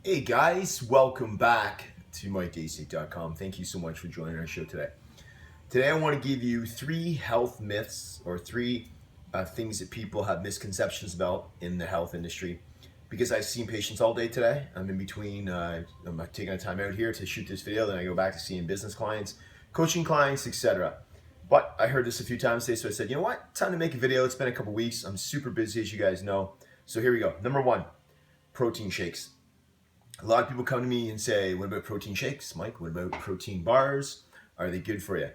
Hey guys, welcome back to Daciuk.com. Thank you so much for joining our show today. Today I want to give you three health myths or three things that people have misconceptions about in the health industry. Because I've seen patients all day today. I'm in between, I'm taking a time out here to shoot this video, then I go back to seeing business clients, coaching clients, etc. But I heard this a few times today, so I said, you know what? Time to make a video. It's been a couple weeks. I'm super busy, as you guys know. So here we go. Number one, protein shakes. A lot of people come to me and say, what about protein shakes, Mike? What about protein bars? Are they good for you?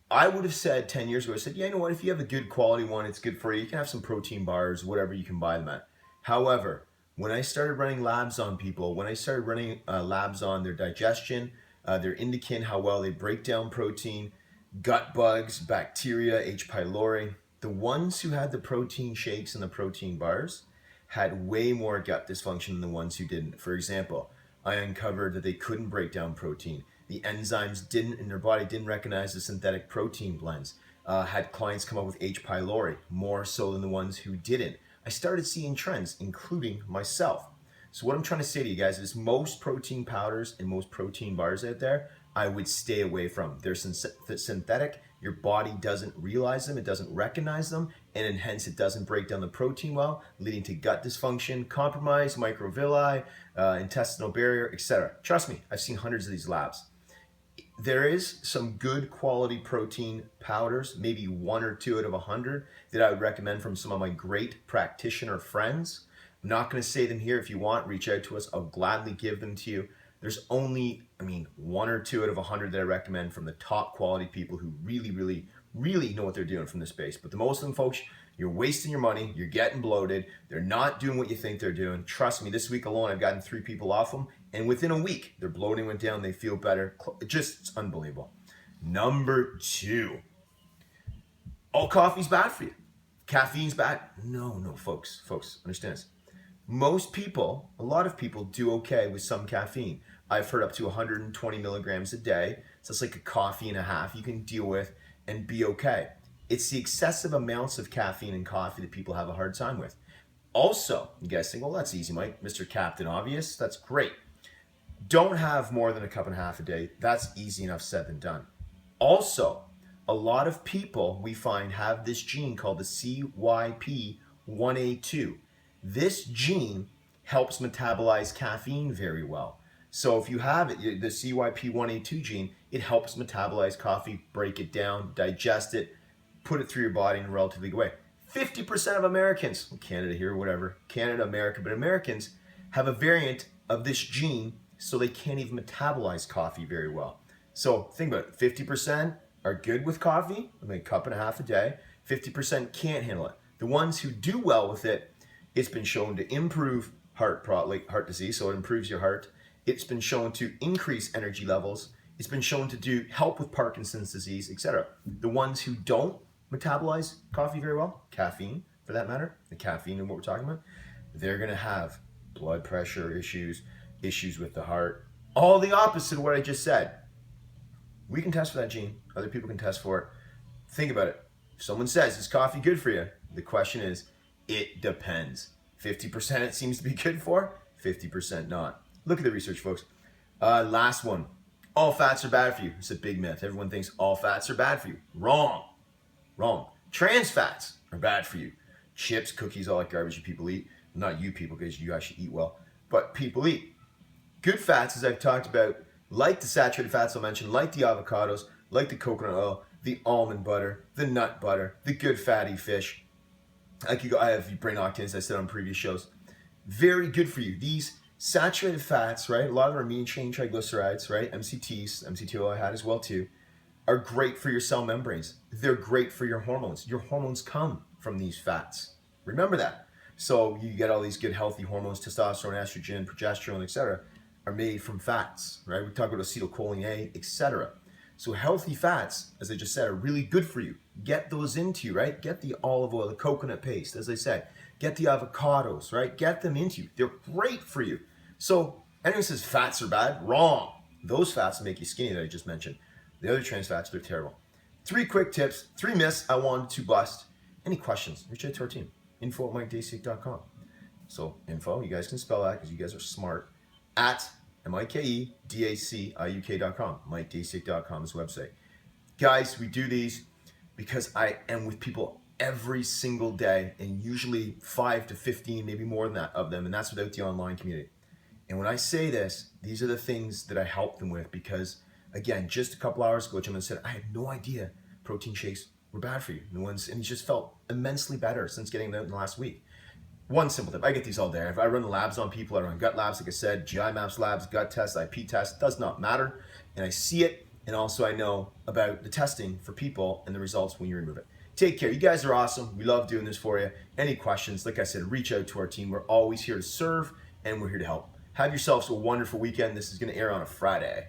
I would have said 10 years ago, I said, yeah, you know what? If you have a good quality one, it's good for you. You can have some protein bars, whatever you can buy them at. However, when I started running labs on people, when I started running labs on their digestion, their indican, how well they break down protein, gut bugs, bacteria, H. pylori, the ones who had the protein shakes and the protein bars had way more gut dysfunction than the ones who didn't. For example, I uncovered that they couldn't break down protein. The enzymes didn't in their body didn't recognize the synthetic protein blends. Had clients come up with H. pylori more so than the ones who didn't. I started seeing trends, including myself. So what I'm trying to say to you guys is most protein powders and most protein bars out there, I would stay away from. They're synthetic. Your body doesn't realize them. It doesn't recognize them. And hence it doesn't break down the protein well, leading to gut dysfunction, compromise, microvilli, intestinal barrier, etc. Trust me, I've seen hundreds of these labs. There is some good quality protein powders, maybe one or two out of 100 that I would recommend from some of my great practitioner friends. I'm not going to say them here. If you want, reach out to us. I'll gladly give them to you. There's only, one or two out of 100 that I recommend from the top quality people who really know what they're doing from this space. But the most of them, folks, you're wasting your money. You're getting bloated. They're not doing what you think they're doing. Trust me, this week alone, I've gotten 3 people off them. And within a week, their bloating went down. They feel better. It's unbelievable. Number 2, all coffee's bad for you. Caffeine's bad. No, folks, understand this. Most people, a lot of people do okay with some caffeine. I've heard up to 120 milligrams a day. So it's like a coffee and a half you can deal with and be okay. It's the excessive amounts of caffeine in coffee that people have a hard time with. Also, you guys think, well, that's easy, Mike. Mr. Captain Obvious, that's great. Don't have more than a cup and a half a day. That's easy enough said than done. Also, a lot of people we find have this gene called the CYP1A2. This gene helps metabolize caffeine very well. So if you have it, the CYP1A2 gene, it helps metabolize coffee, break it down, digest it, put it through your body in a relatively good way. 50% of Americans, Canada here, whatever, Canada, America, but Americans have a variant of this gene, so they can't even metabolize coffee very well. So think about it, 50% are good with coffee, a cup and a half a day, 50% can't handle it. The ones who do well with it, it's been shown to improve heart disease, so it improves your heart. It's been shown to increase energy levels. It's been shown to help with Parkinson's disease, etc. The ones who don't metabolize coffee very well, caffeine for that matter, the caffeine and what we're talking about, they're going to have blood pressure issues with the heart, all the opposite of what I just said. We can test for that gene. Other people can test for it. Think about it. If someone says, is coffee good for you? The question is, it depends. 50% it seems to be good for, 50% not. Look at the research, folks. Last one. All fats are bad for you. It's a big myth. Everyone thinks all fats are bad for you. Wrong. Trans fats are bad for you. Chips, cookies, all that garbage you people eat. Not you people, because you actually eat well, but people eat. Good fats, as I've talked about, like the saturated fats I mentioned, like the avocados, like the coconut oil, the almond butter, the nut butter, the good fatty fish. I have brain octane, as I said on previous shows. Very good for you. These saturated fats, right? A lot of them are medium chain triglycerides, right? MCTs, MCT oil I had as well too, are great for your cell membranes. They're great for your hormones. Your hormones come from these fats. Remember that. So you get all these good healthy hormones, testosterone, estrogen, progesterone, etc., are made from fats, right? We talk about acetylcholine A, etc. So healthy fats, as I just said, are really good for you. Get those into you, right? Get the olive oil, the coconut paste, as I said. Get the avocados, right? Get them into you. They're great for you. So anyone says fats are bad, wrong. Those fats make you skinny that I just mentioned. The other trans fats, they're terrible. 3 quick tips, 3 myths I wanted to bust. Any questions? Reach out to our team. info@MikeDaciuk.com. So info, you guys can spell that because you guys are smart. at MikeDaciuk.com. MikeDaciuk.com is the website. Guys, we do these because I am with people every single day, and usually 5 to 15, maybe more than that of them, and that's without the online community. And when I say this, these are the things that I help them with because, again, just a couple hours ago, Jim said, I had no idea protein shakes were bad for you. And he just felt immensely better since getting them out in the last week. One simple tip, I get these all day. If I run labs on people, I run gut labs, like I said, GI maps labs, gut tests, IP tests, does not matter. And I see it, and also I know about the testing for people and the results when you remove it. Take care. You guys are awesome. We love doing this for you. Any questions, like I said, reach out to our team. We're always here to serve, and we're here to help. Have yourselves a wonderful weekend. This is going to air on a Friday.